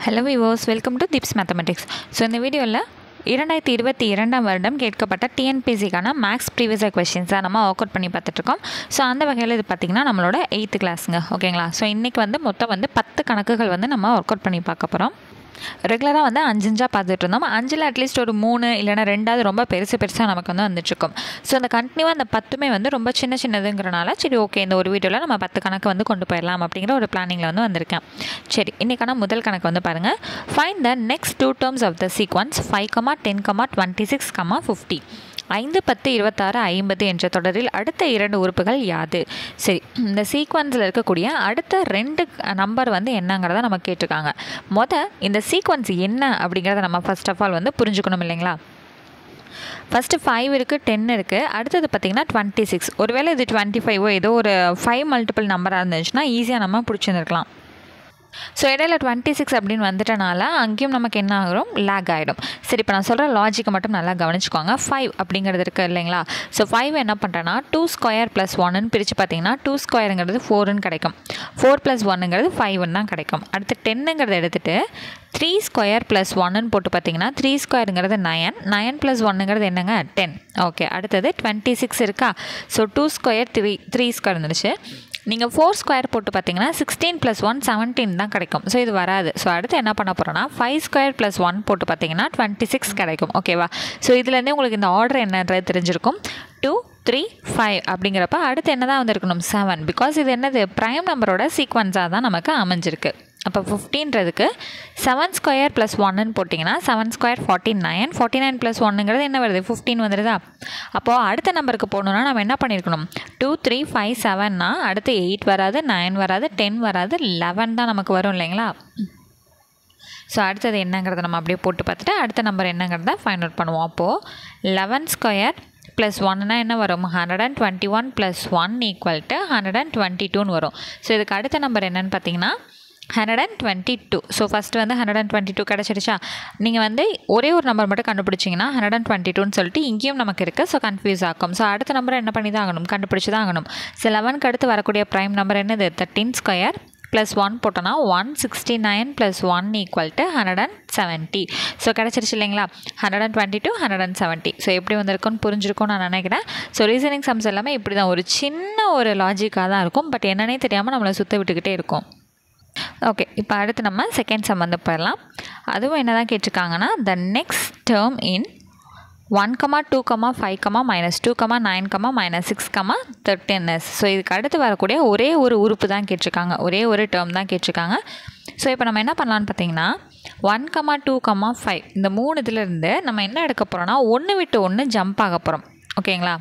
Hello viewers, welcome to Dips Mathematics. So in the video la 2022 வருடம் கேட்கப்பட்ட டிஎன்பிஎஸ்சிக்கான maths previous கொஸ்டின்ஸை நம்ம work out பண்ணி பார்த்துட்டு இருக்கோம். ஸோ அந்த வகையில் இது பார்த்திங்கன்னா நம்மளோட 8th கிளாஸுங்க, ஓகேங்களா. ஸோ இன்றைக்கி மொத்தம் 10 கணக்குகள் நம்ம ஒர்க் அவுட் பண்ணி பார்க்க போகிறோம். ரெகுலராக 5 பார்த்துட்டு இருந்தோம். 5ல் அட்லீஸ்ட் ஒரு 3 இல்லைனா 2வது ரொம்ப பெருசாக நமக்கு வந்துட்டுருக்கும். ஸோ அந்த கண்டினியூவாக அந்த 10மே ரொம்ப சின்னதுங்கிறனால சரி ஓகே இந்த ஒரு வீடியோவில் நம்ம 10 கணக்கு கொண்டு போயிடலாம் அப்படிங்கிற ஒரு பிளானிங்கில் வந்திருக்கேன். சரி, இன்றைக்கான முதல் கணக்கு பாருங்கள். Find the next 2 terms of the sequence 5, 10, 26, 50. 5, 10, 26, 50 என்ற தொடரில் அடுத்த 2 உறுப்புகள் யாது? சரி, இந்த சீக்வன்ஸில் இருக்கக்கூடிய அடுத்த 2 நம்பர் என்னங்கிறத நம்ம கேட்டிருக்காங்க. இந்த சீக்வன்ஸ் என்ன அப்படிங்கிறத நம்ம ஃபர்ஸ்ட் ஆஃப் ஆல் புரிஞ்சுக்கணும் இல்லைங்களா. ஃபஸ்ட்டு 5 இருக்குது, 10 இருக்குது, அடுத்தது பார்த்திங்கன்னா 26. ஒருவேளை இது 25 ஏதோ ஒரு 5 மல்டிபிள் நம்பராக இருந்துச்சுன்னா ஈஸியாக நம்ம பிடிச்சிருந்துருக்கலாம். ஸோ இடையில 26 அப்படின்னு வந்துட்டனால அங்கேயும் நமக்கு என்ன ஆகும், லேக் ஆகிடும். சரி, இப்போ நான் சொல்கிற லாஜிக்கை மட்டும் நல்லா கவனிச்சுக்கோங்க. 5 அப்படிங்கிறது இருக்குது இல்லைங்களா. ஸோ 5 என்ன பண்ணுறேன்னா 2 ஸ்கொயர் + 1ன்னு பிரித்து பார்த்தீங்கன்னா 2 ஸ்கொயருங்கிறது 4ன்னு கிடைக்கும். 4 + 1ங்கிறது 5ன்னு தான் கிடைக்கும். அடுத்து 10ங்கிறத எடுத்துகிட்டு 3 ஸ்கொயர் + 1ன்னு போட்டு பார்த்தீங்கன்னா 3 ஸ்கொயருங்கிறது 9, 9 + 1ங்கிறது என்னங்க 10. ஓகே, அடுத்தது 26 இருக்கா. ஸோ 2 ஸ்கொயர் 3 ஸ்கொயர் இருந்துச்சு. நீங்கள் 4 ஸ்கொயர் போட்டு பார்த்தீங்கன்னா 16 + 1 17 தான் கிடைக்கும். ஸோ இது வராது. ஸோ அடுத்து என்ன பண்ண போகிறோன்னா 5 ஸ்கொயர் + 1 போட்டு பார்த்தீங்கன்னா 26 கிடைக்கும். ஓகேவா. ஸோ இதுலேருந்தே உங்களுக்கு இந்த ஆர்டர் என்னன்றது தெரிஞ்சிருக்கும். 2, 3, 5 அப்படிங்கிறப்ப அடுத்து என்ன தான் இருக்கணும் 7. பிகாஸ் இது என்னது ப்ரைம் நம்பரோட சீக்வன்ஸாக தான் நமக்கு அமைஞ்சிருக்கு. அப்போ 15ன்றதுக்கு 7 ஸ்கொயர் + 1ன்னு போட்டிங்கன்னா 7 ஸ்கொயர் 49, 49 + 1ங்கிறது என்ன வருது 15 வந்துடுதா. அப்போது அடுத்த நம்பருக்கு போகணுன்னா நம்ம என்ன பண்ணியிருக்கணும் 2, 3, 5, 7னா அடுத்து 8 வராது, 9 வராது, 10 வராது, 11 தான் நமக்கு வரும் இல்லைங்களா. ஸோ அடுத்தது என்னங்கிறத நம்ம அப்படியே போட்டு பார்த்துட்டு அடுத்த நம்பர் என்னங்கிறத ஃபைண்ட் அவுட் பண்ணுவோம். அப்போது 11 ஸ்கொயர் + 1னா என்ன வரும் 121 + 1 = 122ன்னு வரும். ஸோ இதுக்கு அடுத்த நம்பர் என்னன்னு பார்த்தீங்கன்னா 122. So first 122 கிடச்சிருச்சா. நீங்கள் ஒரே ஒரு நம்பர் மட்டும் கண்டுபிடிச்சிங்கன்னா 122ன்னு சொல்லிட்டு இங்கேயும் நமக்கு இருக்குது. ஸோ கன்ஃபியூஸ் ஆகும். ஸோ அடுத்த நம்பரை என்ன பண்ணி தான் ஆகணும், கண்டுபிடிச்சி தான் ஆகணும். ஸோ 11க்கு அடுத்து வரக்கூடிய ப்ரைம் நம்பர் என்னது 13 ஸ்கொயர் + 1 போட்டோன்னா 169 + 1 = 170. ஸோ கிடச்சிருச்சு இல்லைங்களா. 122, 170. ஸோ எப்படி வந்திருக்குன்னு புரிஞ்சிருக்கும்னு நான் நினைக்கிறேன். ஸோ ரீசனிங் சம்ஸ் எல்லாமே இப்படி தான் ஒரு சின்ன ஒரு லாஜிக்காக தான் இருக்கும். பட் என்னன்னே தெரியாமல் நம்மளை சுற்ற விட்டுக்கிட்டே இருக்கும். ஓகே, இப்போ அடுத்து நம்ம செகண்ட் சம் போயிடலாம். அதுவும் என்ன தான் கேட்டிருக்காங்கன்னா the next term in 1, 2, 5, -2, 9, -6, 13. So இதுக்கு அடுத்து வரக்கூடிய ஒரே ஒரு உறுப்பு தான் கேட்டிருக்காங்க, ஒரே ஒரு டேர்ம் தான் கேட்டிருக்காங்க. ஸோ இப்போ நம்ம என்ன பண்ணலான்னு பார்த்தீங்கன்னா 1, 2, 5 இந்த 3 இதிலேருந்து நம்ம என்ன எடுக்க போகிறோன்னா 1 விட்டு 1 ஜம்ப் ஆக போகிறோம். ஓகேங்களா.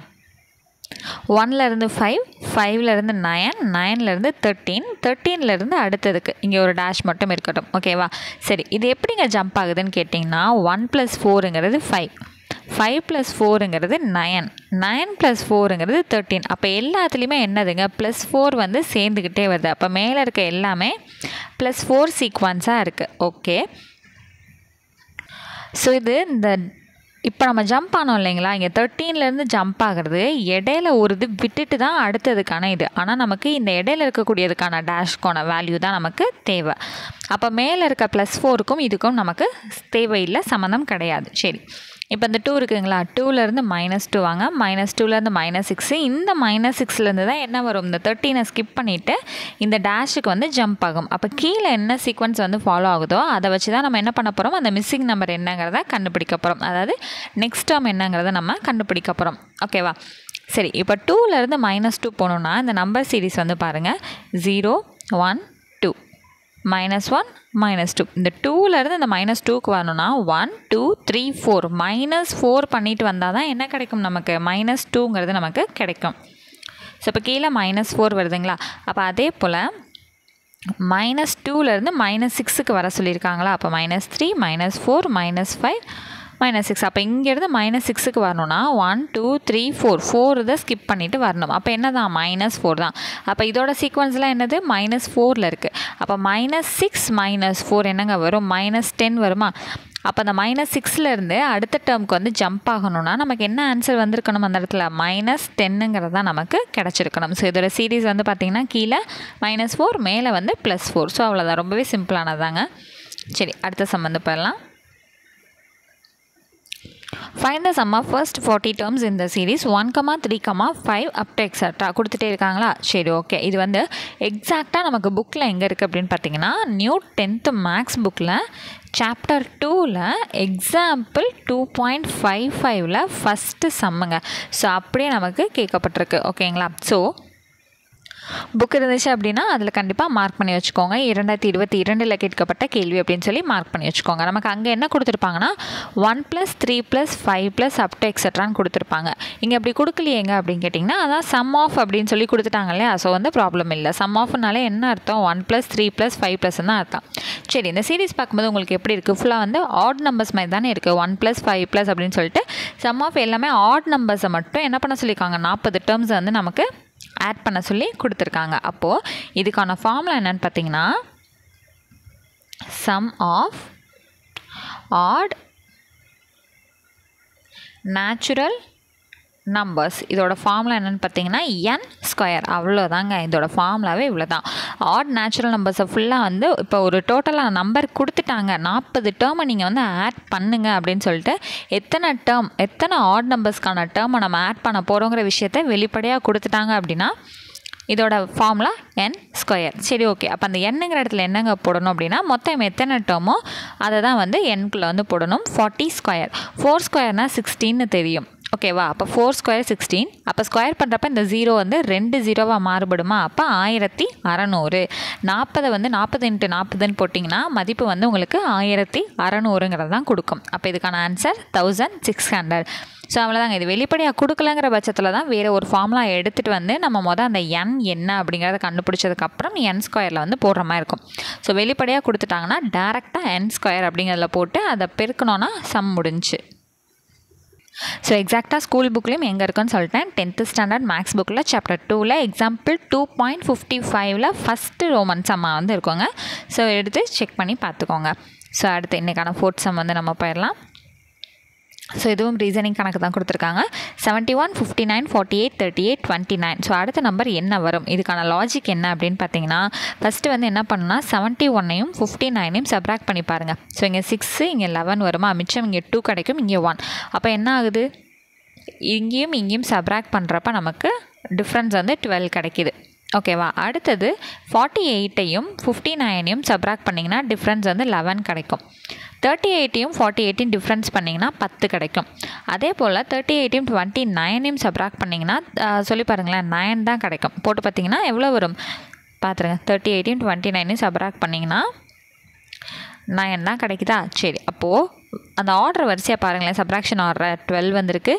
1லேருந்து 5, 5லேருந்து 9, 9லேருந்து 13, 13லேருந்து அடுத்ததுக்கு இங்கே ஒரு டேஷ் மட்டும் இருக்கட்டும். ஓகேவா. சரி, இது எப்படிங்க ஜம்ப் ஆகுதுன்னு கேட்டிங்கன்னா 1 + 4ங்கிறது 5, 5 + 4ங்கிறது 9, 9 + 4ங்கிறது 13. அப்போ எல்லாத்துலேயுமே என்னதுங்க +4 சேர்ந்துக்கிட்டே வருது. அப்போ மேலே இருக்க எல்லாமே +4 சீக்வன்ஸாக இருக்குது. ஓகே, ஸோ இது இந்த இப்போ நம்ம ஜம்ப் ஆனோம் இல்லைங்களா, இங்கே 13லேருந்து ஜம்ப் ஆகிறது இடையில ஒரு இது விட்டுட்டு தான் அடுத்ததுக்கான இது. ஆனால் நமக்கு இந்த இடையில இருக்கக்கூடியதுக்கான டேஷ்க்கான வேல்யூ தான் நமக்கு தேவை. அப்போ மேலே இருக்க +4க்கும் இதுக்கும் நமக்கு தேவையில்லை, சம்மந்தம் கிடையாது. சரி, இப்போ இந்த 2 இருக்குங்களா, 2லேருந்து -2 வாங்க, -2லேருந்து -6. இந்த -6லேருந்து தான் என்ன வரும், இந்த 13 ஸ்கிப் பண்ணிவிட்டு இந்த டேஷுக்கு ஜம்ப் ஆகும். அப்போ கீழே என்ன சீக்வன்ஸ் ஃபாலோ ஆகுதோ அதை வச்சு தான் நம்ம என்ன பண்ண போகிறோம், அந்த மிஸ்ஸிங் நம்பர் என்னங்கிறத கண்டுபிடிக்க போகிறோம். அதாவது நெக்ஸ்ட் டேர்ம் என்னங்கிறத நம்ம கண்டுபிடிக்க போகிறோம். ஓகேவா. சரி, இப்போ 2லேருந்து -2 போகணுன்னா இந்த நம்பர் சீரீஸ் பாருங்கள் 0, 1, 2, -1, -2. இந்த 2லேருந்து இந்த -2க்கு வரணும்னா 1, 2, 3, 4 -4 பண்ணிட்டு வந்தால் தான் என்ன கிடைக்கும் நமக்கு -2ங்கிறது நமக்கு கிடைக்கும். ஸோ இப்போ கீழே -4 வருதுங்களா. அப்போ அதே போல் -2லேருந்து -6க்கு வர சொல்லியிருக்காங்களா. அப்போ -3, -4, -5, -6. அப்போ இங்கேருந்து -6க்கு வரணும்னா 1, 2, 3, 4 இதை ஸ்கிப் பண்ணிவிட்டு வரணும். அப்போ என்ன தான் -4 தான். அப்போ இதோட சீக்வன்ஸ்லாம் என்னது -4ல் இருக்குது. அப்போ -6 - 4 என்னங்க வரும் -10 வருமா. அப்போ அந்த -6லேருந்து அடுத்த டேர்முக்கு ஜம்ப் ஆகணும்னா நமக்கு என்ன ஆன்சர் வந்திருக்கணும், அந்த இடத்துல -10ங்கிறது தான் நமக்கு கிடச்சிருக்கணும். ஸோ இதோட சீரீஸ் பார்த்திங்கன்னா கீழே -4 மேலே +4. ஸோ அவ்வளோதான், ரொம்பவே சிம்பிளானதாங்க. சரி, அடுத்த சம் வந்து போயிடலாம். Find the sum of first 40 terms in the series 1, 3, 5 up to etc. கொடுத்துட்டே இருக்காங்களா? சரி, ஓகே. இது வந்து எக்ஸாக்டாக நமக்கு புக்கில் எங்கே இருக்குது அப்படின்னு பார்த்தீங்கன்னா, நியூ 10th மேக்ஸ் புக்கில் சாப்டர் 2ல் எக்ஸாம்பிள் 2.55ல் ஃபஸ்ட்டு சம்முங்க. ஸோ அப்படியே நமக்கு கேட்கப்பட்டிருக்கு. ஓகேங்களா? ஸோ புக் இருந்துச்சு அப்படின்னா அதில் கண்டிப்பாக மார்க் பண்ணி வச்சுக்கோங்க. 2022 கேட்கப்பட்ட கேள்வி அப்படின்னு சொல்லி மார்க் பண்ணி வச்சுக்கோங்க. நமக்கு அங்கே என்ன கொடுத்துருப்பாங்கன்னா 1 + 3 + 5 + up to எக்ஸட்ரான்னு கொடுத்துருப்பாங்க. இங்கே அப்படி கொடுக்கலையேங்க அப்படின்னு கேட்டிங்கன்னா, அதான் சம் ஆஃப் அப்படின்னு சொல்லி கொடுத்துட்டாங்க இல்லையா? ஸோ வந்து ப்ராப்ளம் இல்லை. சம் ஆஃப்னாலே என்ன அர்த்தம்? 1 + 3 + 5 தான் அர்த்தம். சரி, இந்த சீரிஸ் பார்க்கும்போது உங்களுக்கு எப்படி இருக்குது? ஃபுல்லாக வந்து ஆட் நம்பர்ஸ் மாதிரி தானே இருக்குது. 1 + 5 அப்படின்னு சொல்லிட்டு சம் ஆஃப் எல்லாமே ஆட் நம்பர்ஸை மட்டும் என்ன பண்ண சொல்லியிருக்காங்க? 40 டேர்ம்ஸ் வந்து நமக்கு ஆட் பண்ண சொல்லி கொடுத்துருக்காங்க. அப்போது இதுக்கான ஃபார்முலா என்னன்னு பார்த்தீங்கன்னா, sum of odd natural numbers. இதோட ஃபார்முலா என்னென்னு பார்த்தீங்கன்னா n². அவ்வளோதாங்க, இதோட ஃபார்முலாவே இவ்வளோ தான். ஆட் நேச்சுரல் நம்பர்ஸை ஃபுல்லாக வந்து இப்போ ஒரு டோட்டலாக நம்பர் கொடுத்துட்டாங்க, 40 டேர்மை நீங்கள் வந்து ஆட் பண்ணுங்க அப்படின்னு சொல்லிட்டு எத்தனை ஆட் நம்பர்ஸ்க்கான டேர்மை நம்ம ஆட் பண்ண போகிறோங்கிற விஷயத்த வெளிப்படையாக கொடுத்துட்டாங்க அப்படின்னா இதோட ஃபார்முலா n². சரி, ஓகே. அப்போ அந்த என்னங்கிற இடத்துல என்னங்க போடணும் அப்படின்னா, மொத்தம் எத்தனை டேர்மோ அதை தான் வந்து n-குள்ளே வந்து போடணும். 40². 4² 16ன்னு தெரியும். ஓகேவா? அப்போ 4² 16. அப்போ ஸ்கொயர் பண்ணுறப்ப இந்த 0 வந்து 2 0வாக மாறுபடுமா? அப்போ 1600. 40 வந்து 40 × 40ன்னு போட்டிங்கன்னா மதிப்பு வந்து உங்களுக்கு 1600ங்கிறது தான் கொடுக்கும். அப்போ இதுக்கான ஆன்சர் 1600. ஸோ அவ்வளோதாங்க. இது வெளிப்படையாக கொடுக்கலங்கிற பட்சத்தில் தான் வேறு ஒரு ஃபார்முலா எடுத்துகிட்டு வந்து நம்ம அந்த n என்ன அப்படிங்கிறத கண்டுபிடிச்சதுக்கப்புறம் n² வந்து போடுற மாதிரி இருக்கும். ஸோ வெளிப்படையாக கொடுத்துட்டாங்கன்னா டேரெக்டாக n² அப்படிங்கிறதுல போட்டு அதை பெருக்கணுன்னா சம் முடிஞ்சு. ஸோ எக்ஸாக்டாக ஸ்கூல் புக்லேயும் எங்கே இருக்குன்னு சொல்லிட்டேன். 10th ஸ்டாண்டர்ட் மேக்ஸ் புக்கில் சாப்டர் 2ல் எக்ஸாம்பிள் 2.55ல் ஃபஸ்ட்டு ரோமன் சம்மாக வந்து இருக்குங்க. ஸோ எடுத்து செக் பண்ணி பார்த்துக்கோங்க. ஸோ அடுத்து இன்றைக்கான 4th சம் வந்து நம்ம போயிடலாம். ஸோ இதுவும் ரீசனிங் கணக்கு தான் கொடுத்துருக்காங்க. 71, 59, 48, 38, 29. ஸோ அடுத்த நம்பர் என்ன வரும்? இதுக்கான லாஜிக் என்ன அப்படின்னு பார்த்தீங்கன்னா, ஃபஸ்ட்டு வந்து என்ன பண்ணுன்னா 71ஐயும் 59ஐயும் சப்ராக்ட் பண்ணி பாருங்கள். ஸோ இங்கே 6 இங்கே 11 வருமா? மிச்சம் இங்கே 2 கிடைக்கும், இங்கே 1. அப்போ என்ன ஆகுது? இங்கேயும் சப்ராக்ட் பண்ணுறப்ப நமக்கு டிஃப்ரென்ஸ் வந்து 12 கிடைக்கிது. ஓகேவா? அடுத்தது 48ஐயும் 59ஐயும் சப்ராக்ட் பண்ணிங்கன்னா டிஃப்ரென்ஸ் வந்து 11 கிடைக்கும். 38ஐயும் 48ஐயும் டிஃப்ரென்ஸ் பண்ணிங்கன்னா 10 கிடைக்கும். அதே போல் 38ஐயும் 29ஐயும் சப்ராக்ட் பண்ணிங்கன்னா சொல்லி பாருங்களேன் 9 தான் கிடைக்கும். போட்டு பார்த்தீங்கன்னா எவ்வளோ வரும் பார்த்துருங்க. 38ஐயும் 29ஐயும் சப்ராக்ட் பண்ணிங்கன்னா 9 தான் கிடைக்குதா? சரி, அப்போது அந்த ஆர்டர் வரிசையாக பாருங்களேன். சப்ராக்ஷன் ஆர்டர் 12 வந்திருக்கு,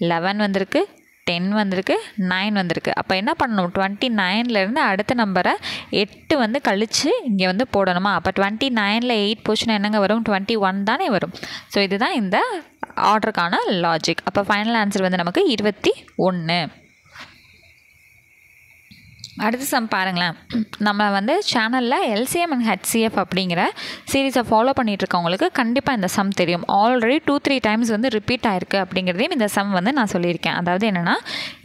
11 வந்திருக்கு, 10 வந்திருக்கு, 9 வந்திருக்கு. அப்போ என்ன பண்ணணும்? 29லேருந்து அடுத்த நம்பரை 8 வந்து கழித்து இங்கே வந்து போடணுமா? அப்போ 29ல் 8 போச்சுன்னா என்னங்க வரும்? 21 தானே வரும். ஸோ இதுதான் இந்த ஆர்டருக்கான லாஜிக். அப்போ ஃபைனல் ஆன்சர் வந்து நமக்கு 21. அடுத்த சம் பாருங்களேன். நம்ம வந்து சேனலில் LCM and HCF அப்படிங்கிற சீரீஸை ஃபாலோ பண்ணிகிட்ருக்கவங்களுக்கு கண்டிப்பாக இந்த சம் தெரியும். ஆல்ரெடி 2-3 டைம்ஸ் வந்து ரிப்பீட் ஆகிருக்கு அப்படிங்கிறதையும் இந்த சம் வந்து நான் சொல்லியிருக்கேன். அதாவது என்னென்னா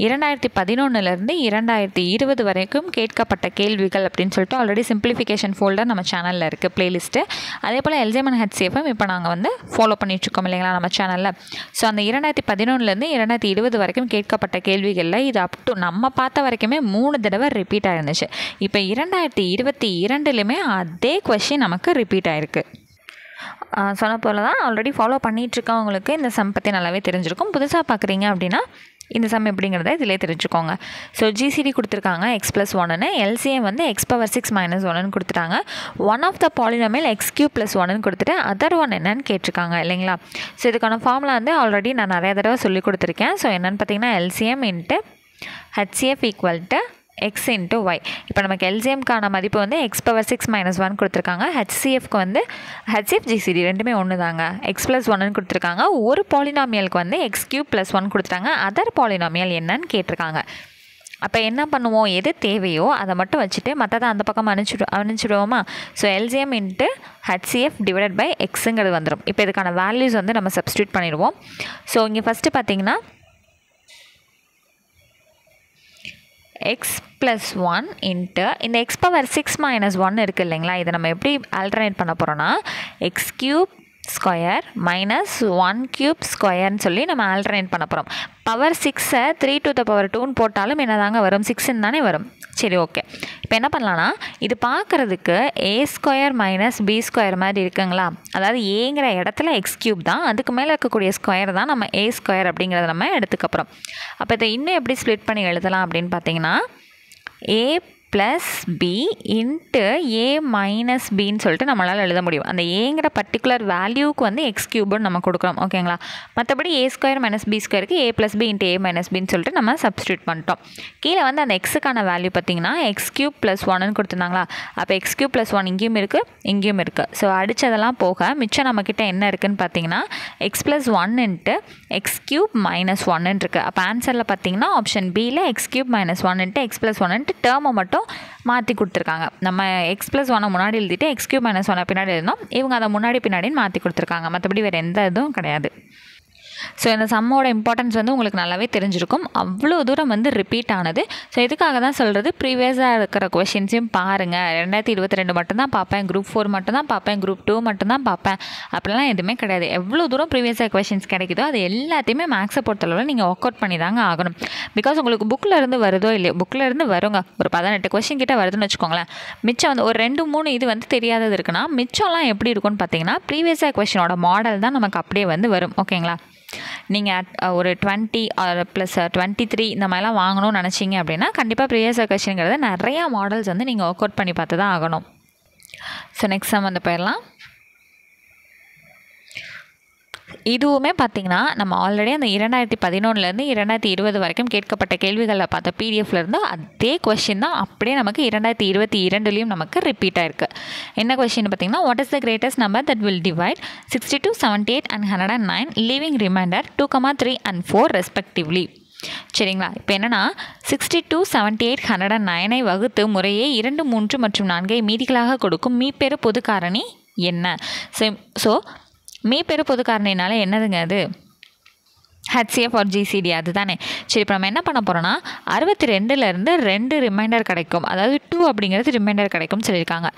2011லேருந்து 2020 வரைக்கும் கேட்கப்பட்ட கேள்விகள் அப்படின்னு சொல்லிட்டு ஆல்ரெடி சிம்பிளிஃபிகேஷன் ஃபோல்டர் நம்ம சேனலில் இருக்குது, பிளேலிஸ்ட்டு. அதே போல் LCM and HCFம் இப்போ நாங்கள் வந்து ஃபாலோ பண்ணிகிட்ருக்கோம் இல்லைங்களா நம்ம சேனலில். ஸோ அந்த 2011லேருந்து 2020 வரைக்கும் கேட்கப்பட்ட கேள்விகளில் இது அப் டு நம்ம பார்த்த வரைக்குமே 3 தடவை ரிப்பீட் ஆயிருந்துச்சு. இப்போ 2022லையுமே அதே கொஷின் நமக்கு ரிப்பீட் ஆயிருக்கு. சொன்ன போல தான் ஆல்ரெடி ஃபாலோ பண்ணிகிட்ருக்கவங்களுக்கு இந்த சம் பற்றி நல்லாவே தெரிஞ்சிருக்கும். புதுசாக பார்க்குறீங்க அப்படின்னா இந்த சம் எப்படிங்கிறத இதிலே தெரிஞ்சுக்கோங்க. ஸோ GCD கொடுத்துருக்காங்க x+1ன்னு, LCM வந்து x⁻6 - 1ன்னு கொடுத்துட்டாங்க. One of the polynomial x³ + 1ன்னு கொடுத்துட்டு அதர் ஒன் என்னன்னு கேட்டிருக்காங்க இல்லைங்களா. ஸோ இதுக்கான ஃபார்முலா வந்து ஆல்ரெடி நான் நிறைய தடவை சொல்லி கொடுத்துருக்கேன். ஸோ என்னென்னு பார்த்தீங்கன்னா LCM × HCF = x × y. இப்போ நமக்கு LCMக்கான மதிப்பு வந்து x⁻6 - 1 கொடுத்துருக்காங்க. HCFக்கு வந்து HCF GCD ரெண்டுமே ஒன்று தாங்க. x+1ன்னு கொடுத்துருக்காங்க. ஒரு பாலினாமியலுக்கு வந்து x³ + 1 கொடுத்துட்டாங்க. அதர் பாலினாமியல் என்னன்னு கேட்டிருக்காங்க. அப்போ என்ன பண்ணுவோம்? எது தேவையோ அதை மட்டும் வச்சுட்டு மற்றதை அந்த பக்கம் அனுப்பிச்சிடுவோமா? ஸோ LCM × HCF / xங்கிறது வந்துடும். இப்போ இதுக்கான வேல்யூஸ் வந்து நம்ம சப்ஸ்டியூட் பண்ணிடுவோம். ஸோ இங்கே ஃபஸ்ட்டு பார்த்தீங்கன்னா x+1 இன்ட்டு இந்த x⁻6 - 1 இருக்குது இல்லைங்களா. இதை நம்ம எப்படி ஆல்டர்னேட் பண்ண போகிறோன்னா X cube square minus 1 cube ஸ்கொயர்னு சொல்லி நம்ம ஆல்டர்னேட் பண்ண போகிறோம். பவர் 6ஐ 3 to the power 2ன்னு போட்டாலும் என்ன தாங்க வரும், 6ன்னு தானே வரும். சரி, ஓகே. இப்போ என்ன பண்ணலான்னா, இது பார்க்குறதுக்கு ஏ ஸ்கொயர் மைனஸ் பி ஸ்கொயர் மாதிரி இருக்குங்களா? அதாவது ஏங்கிற இடத்துல எக்ஸ் கியூப் தான், அதுக்கு மேலே இருக்கக்கூடிய ஸ்கொயர் தான் நம்ம ஏ ஸ்கொயர் அப்படிங்கிறத நம்ம எடுத்துக்கப்புறம். அப்போ இதை இன்னும் எப்படி ஸ்ப்ளிட் பண்ணி எழுதலாம் அப்படின்னு பார்த்தீங்கன்னா, ஏ ப்ளஸ் பி இன்ட்டு ஏ மைனஸ் பின்னு சொல்லிட்டு நம்மளால் எழுத முடியும். அந்த ஏங்கிற பர்டிகுலர் வேல்யூக்கு வந்து எக்ஸ் கியூப்னு நம்ம கொடுக்குறோம், ஓகேங்களா? மற்றபடி ஏ ஸ்கொயர் மைனஸ் பி ஸ்கொயருக்கு ஏ ப்ளஸ் பி இன்ட்டு ஏ மைனஸ் பின்னு சொல்லிட்டு நம்ம சப்ஸ்டியூட் பண்ணிட்டோம். கீழே வந்து அந்த எக்ஸுக்கான வேல்யூ பார்த்திங்கன்னா எக்ஸ் கியூப் ப்ளஸ் 1ன்னு கொடுத்துருந்தாங்களா? அப்போ எக்ஸ் கியூப் ப்ளஸ் 1 இங்கேயும் இருக்குது, இங்கேயும் இருக்குது. ஸோ அடித்ததெல்லாம் போக மிச்சம் நம்மக்கிட்ட என்ன இருக்குதுன்னு பார்த்தீங்கன்னா x plus 1 into x cube minus 1ன்னு இருக்குது. அப்போ ஆன்சரில் பார்த்தீங்கன்னா ஆப்ஷன் பியில் x cube minus 1 into x plus 1 into டேர்மை மட்டும் மாற்றி கொடுத்துருக்காங்க. நம்ம எக்ஸ் ப்ளஸ் 1 முன்னாடி எழுதிட்டு எக்ஸ் கியூப் மைனஸ் 1 பின்னாடி எழுதணும். இவங்க அதை முன்னாடி பின்னாடின்னு மாற்றி கொடுத்துருக்காங்க. மற்றபடி வேறு எந்த இதுவும் கிடையாது. ஸோ இந்த சம்மோட இம்பார்ட்டன்ஸ் வந்து உங்களுக்கு நல்லாவே தெரிஞ்சிருக்கும். அவ்வளோ தூரம் வந்து ரிப்பீட் ஆனது. ஸோ இதுக்காக தான் சொல்கிறது, ப்ரீவியஸாக இருக்கிற கொஷின்ஸையும் பாருங்கள். 2022 மட்டும்தான் பார்ப்பேன், குரூப் 4 மட்டும்தான் பார்ப்பேன், குரூப் 2 மட்டும்தான் பார்ப்பேன் அப்படிலாம் எதுவுமே கிடையாது. எவ்வளோ தூரம் ப்ரீவியஸாக கொஷின்ஸ் கிடைக்குதோ அது எல்லாத்தையுமே மேக்ஸை பொறுத்தளவில் நீங்கள் ஒர்க் அவுட் பண்ணி தாங்க ஆகணும். பிகாஸ் உங்களுக்கு புக்கில் இருந்து வருதோ இல்லையோ, புக்கில் இருந்து வருங்க, ஒரு 18 கொஷின் கிட்ட வருதுன்னு வச்சுக்கோங்களேன். மிச்சம் வந்து ஒரு 2-3 இது வந்து தெரியாதது இருக்குன்னா மிச்சம்லாம் எப்படி இருக்கும்னு பார்த்தீங்கன்னா ப்ரீவியஸாக கொஷினோட மாடல் தான் நமக்கு அப்படியே வந்து வரும், ஓகேங்களா? நீங்கள் ஒரு 20 + 23 இந்த மாதிரிலாம் வாங்கணும்னு நினச்சிங்க அப்படின்னா கண்டிப்பாக ப்ரீவியஸ் கொஷின்ங்கிறது நிறையா மாடல்ஸ் வந்து நீங்கள் ஒர்க் அவுட் பண்ணி பார்த்து தான் ஆகணும். ஸோ நெக்ஸ்ட் சம் வந்து போயிடலாம். இதுவுமே பார்த்திங்கன்னா நம்ம ஆல்ரெடி அந்த 2011லேருந்து 2020 வரைக்கும் கேட்கப்பட்ட கேள்விகளில் பார்த்த பிடிஎஃப்லேருந்து அதே கொஷின் தான் அப்படியே நமக்கு 2022லேயும் நமக்கு ரிப்பீட் ஆயிருக்கு. என்ன கொஷின் பார்த்திங்கன்னா, what is the greatest number that will divide 62, 78 and 109 leaving remainder 2, 3 and 4 respectively. சரிங்களா? இப்போ என்னென்னா 62, 78, 109ஐ வகுத்து முறையே 2, 3 மற்றும் 4ஐ மீதிகளாக கொடுக்கும் மீப்பெரு பொது காரணி என்ன? ஸோ மீப்பெரு பொது காரணினால என்னதுங்க அது? HCF or GCD அதுதானே. சரி, இப்போ நம்ம என்ன பண்ண போகிறோன்னா 62லேருந்து 2 ரிமைண்டர் கிடைக்கும், அதாவது 2 அப்படிங்கிறது ரிமைண்டர் கிடைக்கும்னு சொல்லியிருக்காங்க.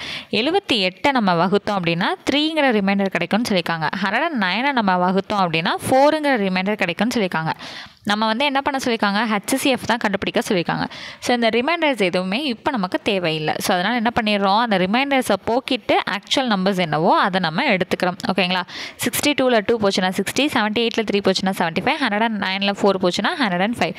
78 நம்ம வகுத்தோம் அப்படின்னா 3ங்கிற ரிமைண்டர் கிடைக்கும்னு சொல்லியிருக்காங்க. 109 நம்ம வகுத்தோம் அப்படின்னா 4ங்கிற ரிமைண்டர் கிடைக்கும்னு சொல்லியிருக்காங்க. நம்ம வந்து என்ன பண்ண சொல்லியிருக்காங்க, HCF தான் கண்டுபிடிக்க சொல்லியிருக்காங்க. ஸோ இந்த ரிமைண்டர்ஸ் எதுவுமே இப்போ நமக்கு தேவையில்லை. ஸோ அதனால் என்ன பண்ணிடுறோம், அந்த ரிமைண்டர்ஸை போக்கிட்டு ஆக்சுவல் நம்பர்ஸ் என்னவோ அதை நம்ம எடுத்துக்கிறோம், ஓகேங்களா? 62ல் 2 போச்சுன்னா 60, 78ல் 3 போச்சுன்னா 75, 109ல் 4 போச்சுன்னா 105.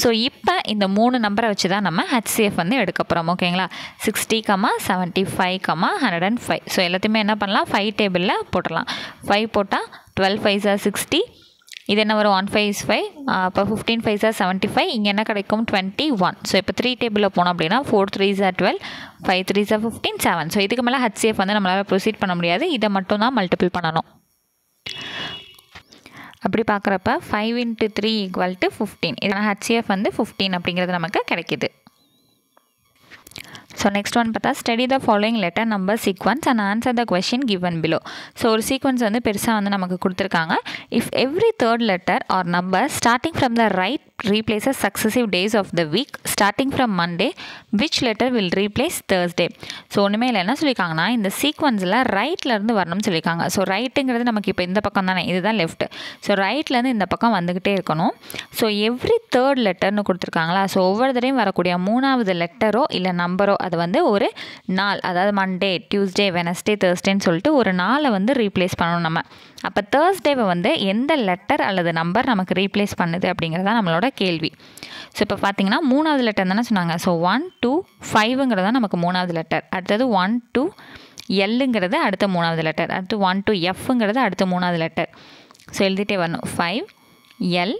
ஸோ இப்போ இந்த 3 நம்பரை வச்சு தான் நம்ம HCF வந்து எடுக்க போகிறோம், ஓகேங்களா? 60, 75, 105. ஸோ எல்லாத்தையுமே என்ன பண்ணலாம், 5 டேபிளில் போட்டுடலாம். 5 போட்டால் 12 5s are 60, இது என்ன வரும், 1 5 is 5, அப்போ 15 5s are 75, இங்கே என்ன கிடைக்கும் 21. ஸோ இப்போ 3 டேபிளில் போனோம் அப்படின்னா 4 3s are 12, 5 3s are 15, 7. So இதுக்கு மேலே HCF வந்து நம்மளால் ப்ரொசீட் பண்ண முடியாது, இதை மட்டும் தான் மல்டிபிள் பண்ணணும். அப்படி பார்க்குறப்ப 5 × 3 = 15. இதனால் HCF வந்து 15 அப்படிங்கிறது நமக்கு கிடைக்கிது. ஸோ நெக்ஸ்ட் ஒன் பார்த்தா, study the following letter number sequence and answer the question given below. So ஒரு சீக்வன்ஸ் வந்து பெருசாக வந்து நமக்கு கொடுத்துருக்காங்க. If every third letter or number starting from the right replaces successive days of the week starting from Monday, which letter will replace Thursday? So ஒன்றுமே இல்லை, என்ன சொல்லியிருக்காங்கன்னா இந்த சீக்வன்ஸில் ரைட்லேருந்து வரணும்னு சொல்லியிருக்காங்க. ஸோ ரைட்டுங்கிறது நமக்கு இப்போ இந்த பக்கம் தானே, இதுதான் லெஃப்ட். ஸோ ரைட்லேருந்து இந்த பக்கம் வந்துக்கிட்டே இருக்கணும். ஸோ எவ்ரி தேர்ட் லெட்டர்னு கொடுத்துருக்காங்களா? ஸோ ஒவ்வொரு தடையும் வரக்கூடிய 3வது லெட்டரோ இல்லை நம்பரோ அது வந்து ஒரு நாள், அதாவது மண்டே, டியூஸ்டே, வெனஸ்டே, தேர்ஸ்டேன்னு சொல்லிட்டு ஒரு நாளை வந்து ரீப்ளேஸ் பண்ணணும் நம்ம. அப்போ தேர்ஸ்டேவை வந்து எந்த லெட்டர் அல்லது நம்பர் நமக்கு ரீப்ளேஸ் பண்ணுது அப்படிங்கிறதா நம்மளோட கேள்வி. ஸோ இப்போ பார்த்தீங்கன்னா 3வது லெட்டர் தானே சொன்னாங்க. ஸோ 1 2 5ங்கிறது தான் நமக்கு 3வது லெட்டர். அடுத்தது 1 2 Lங்கிறது அடுத்த 3வது லெட்டர். அடுத்து 1 2 Fங்கிறது அடுத்த 3வது லெட்டர். ஸோ எழுதிட்டே வரணும். 5 L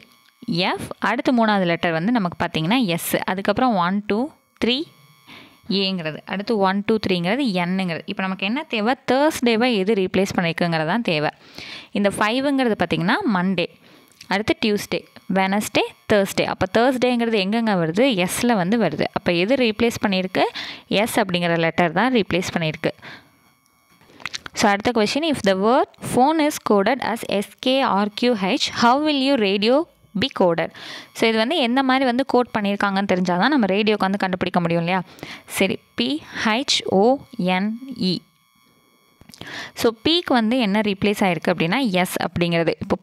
F, அடுத்த 3வது லெட்டர் வந்து நமக்கு பார்த்தீங்கன்னா S. அதுக்கப்புறம் 1 2 3 ஏங்கிறது, அடுத்து 1 2 3ங்கிறது என்னங்கிறது. இப்போ நமக்கு என்ன தேவை, தேர்ஸ்டேவை எது ரீப்ளேஸ் பண்ணியிருக்குங்கிறது தான் தேவை. இந்த 5ங்கிறது பார்த்திங்கன்னா மண்டே, அடுத்து டியூஸ்டே, வெனஸ்டே, தேர்ஸ்டே. அப்போ தேர்ஸ்டேங்கிறது எங்கெங்கே வருது, எஸ்ஸில் வந்து வருது. அப்போ எது ரீப்ளேஸ் பண்ணியிருக்கு, எஸ் அப்படிங்கிற லெட்டர் தான் ரீப்ளேஸ் பண்ணியிருக்கு. ஸோ அடுத்த question, if the word phone is coded as SKRQH, how will you radio be coded? So இது வந்து எந்த மாதிரி வந்து கோட் பண்ணியிருக்காங்கன்னு தெரிஞ்சால் தான் நம்ம ரேடியோக்கு வந்து கண்டுபிடிக்க முடியும் இல்லையா? சரி, PHONE. ஸோ பிக்கு வந்து என்ன ரீப்ளேஸ் ஆகிருக்கு அப்படின்னா எஸ் அப்படிங்கிறது. இப்போ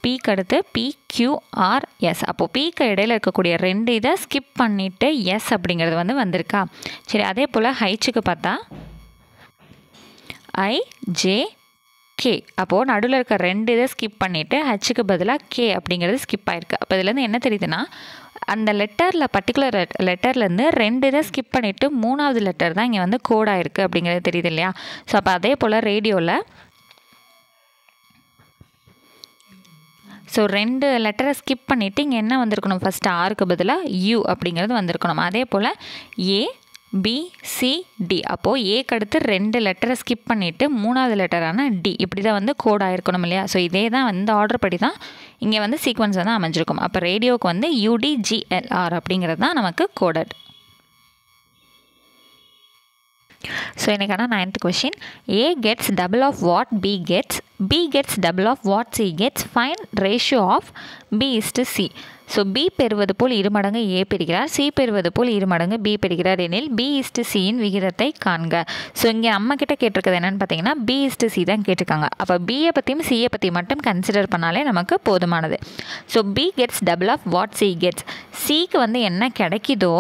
பிக்கு அடுத்து PQRS. அப்போது பிக்கு இடையில் இருக்கக்கூடிய 2 இதை ஸ்கிப் பண்ணிவிட்டு எஸ் அப்படிங்கிறது வந்து வந்திருக்கா. சரி, அதே போல் ஹைச்சுக்கு பார்த்தா IJK. அப்போது நடுவில் இருக்க 2 இதை ஸ்கிப் பண்ணிவிட்டு ஹச்சுக்கு பதிலாக K அப்படிங்கிறது ஸ்கிப் ஆகிருக்கு. அப்போ இதுலேருந்து என்ன தெரியுதுன்னா, அந்த லெட்டரில் பர்டிகுலர் லெட்டர்லேருந்து 2 இதை ஸ்கிப் பண்ணிவிட்டு 3வது லெட்டர் தான் இங்கே வந்து கோட் ஆகிருக்கு அப்படிங்கிறது தெரியுது இல்லையா. ஸோ அப்போ அதே போல் ரேடியோவில் 2 லெட்டரை ஸ்கிப் பண்ணிவிட்டு இங்கே என்ன வந்திருக்கணும், ஃபஸ்ட்டு ஆருக்கு பதிலாக U அப்படிங்கிறது வந்திருக்கணும். அதே போல் ABCD. அப்போது ஏக்கு அடுத்து 2 லெட்டரை ஸ்கிப் பண்ணிவிட்டு 3வது லெட்டரான D இப்படி தான் வந்து கோட் ஆகிருக்கணும் இல்லையா. ஸோ இதே தான் வந்து ஆர்டர் படி தான் இங்கே வந்து சீக்வன்ஸ் வந்து அமைஞ்சிருக்கும். அப்போ ரேடியோவுக்கு வந்து UDGLR அப்படிங்கிறது தான் நமக்கு கோடட். ஸோ எனக்கான 9th question. A gets double of what B gets, B gets double of what C gets, find ratio of B:C. So B பெறுவது போல் 2 மடங்கு A பெறுகிறார், C பெறுவது போல் 2 மடங்கு B பெறுகிறார் எனில் B:Cயின் விகிதத்தை காண்க. ஸோ இங்கே நம்ம கிட்ட கேட்டிருக்கிறது என்னென்னு பார்த்தீங்கன்னா B:C தான் கேட்டிருக்காங்க. அப்போ Bயை பற்றியும் Cயை பற்றி மட்டும் கன்சிடர் பண்ணாலே நமக்கு போதுமானது. So B gets double of what C gets. Cக்கு வந்து என்ன கிடைக்குதோ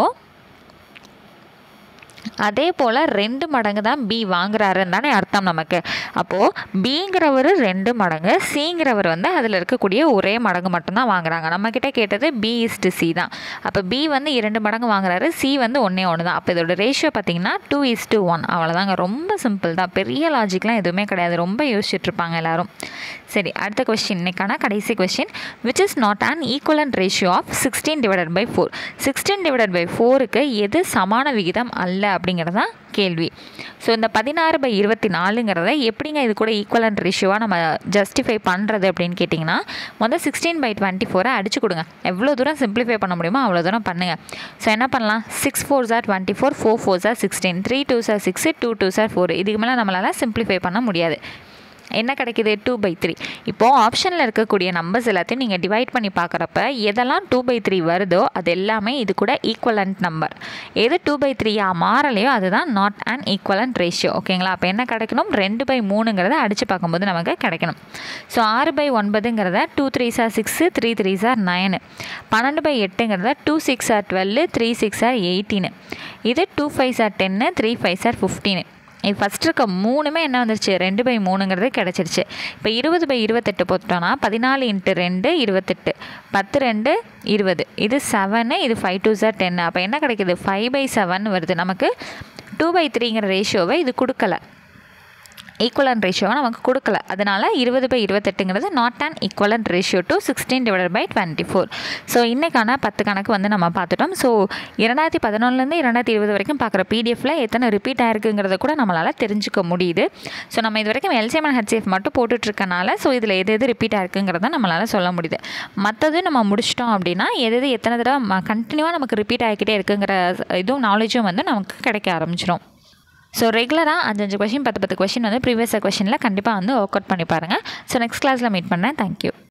அதே போல் 2 மடங்கு தான் B வாங்குறாருன்னு தானே அர்த்தம் நமக்கு. அப்போது Bங்கிறவர் 2 மடங்கு, Cங்கிறவர் வந்து அதில் இருக்கக்கூடிய ஒரே மடங்கு மட்டும்தான் வாங்குறாங்க. நம்மக்கிட்ட கேட்டது B:C தான். அப்போ B வந்து 2 மடங்கு வாங்குறாரு, C வந்து 1 தான். அப்போ இதோட ரேஷியோ பார்த்திங்கன்னா 2:1. அவ்வளோதாங்க, ரொம்ப சிம்பிள் தான், பெரிய லாஜிக்லாம் எதுவுமே கிடையாது. ரொம்ப யோசிச்சுட்ருப்பாங்க எல்லோரும். சரி, அடுத்த கொஸ்டின், இன்னைக்கான கடைசி question. Which is not an equivalent ratio of 16/4. 16/4க்கு எது சமான விகிதம் அல்ல அப்படிங்கிறது தான் கேள்வி. ஸோ இந்த 16/24ங்கிறத எப்படிங்க இது கூட ஈக்குவலன்ட் ரேஷியோவாக நம்ம ஜஸ்டிஃபை பண்ணுறது அப்படின்னு கேட்டிங்கன்னா, முதல் 16/24 அடிச்சு கொடுங்க. எவ்வளோ தூரம் சிம்பிளிஃபை பண்ண முடியுமோ அவ்வளோ தூரம் பண்ணுங்கள். ஸோ என்ன பண்ணலாம், 6 4s are 24, 4 4s are 16, 3 2s are 6, 2 2s are 4. இதுக்கு மேலே நம்மளால் சிம்பிளிஃபை பண்ண முடியாது. என்ன கிடைக்கிது, 2/3. இப்போது ஆப்ஷனில் இருக்கக்கூடிய நம்பர்ஸ் எல்லாத்தையும் நீங்கள் டிவைட் பண்ணி பார்க்குறப்ப எதெல்லாம் 2/3 வருதோ அது எல்லாமே இது கூட ஈக்குவலண்ட் நம்பர். எது 2/3 மாறலையோ அதுதான் நாட் அண்ட் ஈக்குவலண்ட் ரேஷியோ. ஓகேங்களா. அப்போ என்ன கிடைக்கணும், 2/3ங்கிறத அடித்து பார்க்கும்போது நமக்கு கிடைக்கணும். ஸோ 6/9ங்கிறத 2 3s are 6, 3 3s are 9. 12/8ங்கிறத 2 6s are 12, 3 6s are 18. இது 2 5s are 10, 3 5s are 15. இது ஃபஸ்ட் இருக்க 3மே என்ன வந்துருச்சு, 2/3ங்கிறது கிடச்சிருச்சு. இப்போ 20/28 போட்டோன்னா 14 × 2 28, 10 2 20, இது 7, இது 5 2s are 10. அப்போ என்ன கிடைக்கிது, 5/7 வருது. நமக்கு 2/3ங்கிற ரேஷியோவை இது கொடுக்கல, ஈக்குவலன்ட் ரேஷியோவை நமக்கு கொடுக்கல. அதனால் 20/28ங்கிறது not an equivalent ratio to 16/24. So இன்றைக்கான 10 கணக்கு வந்து நம்ம பார்த்துட்டோம். ஸோ 2011லேருந்து 2020 வரைக்கும் பார்க்குற பிடிஎஃப்பில் எத்தனை ரிப்பீட் ஆயிருக்குங்கிறத கூட நம்மளால் தெரிஞ்சுக்க முடியுது. ஸோ நம்ம இது வரைக்கும் LCM and HCF மட்டும் போட்டுட்ருக்கனால ஸோ இதில் எது ரிப்பீட் ஆயிருக்குங்கிறத நம்மளால் சொல்ல முடியுது. மற்றது நம்ம முடிச்சிட்டோம் அப்படின்னா எது எத்தனை தடவை கண்டினியூவாக நமக்கு ரிப்பீட் ஆகிக்கிட்டே இருக்குங்கிற இதுவும் நாலேஜும் வந்து நமக்கு கிடைக்க ஆரம்பிச்சிடும். ஸோ ரெகுலராக 5 கொஷின் 10 கொஷின் வந்து ப்ரீவியஸ் கொஷினில் கண்டிப்பாக வந்து ஒர்க் அவுட் பண்ணி பாருங்கள். ஸோ நெக்ஸ்ட் கிளாஸில் மீட் பண்ணேன். தேங்க்யூ.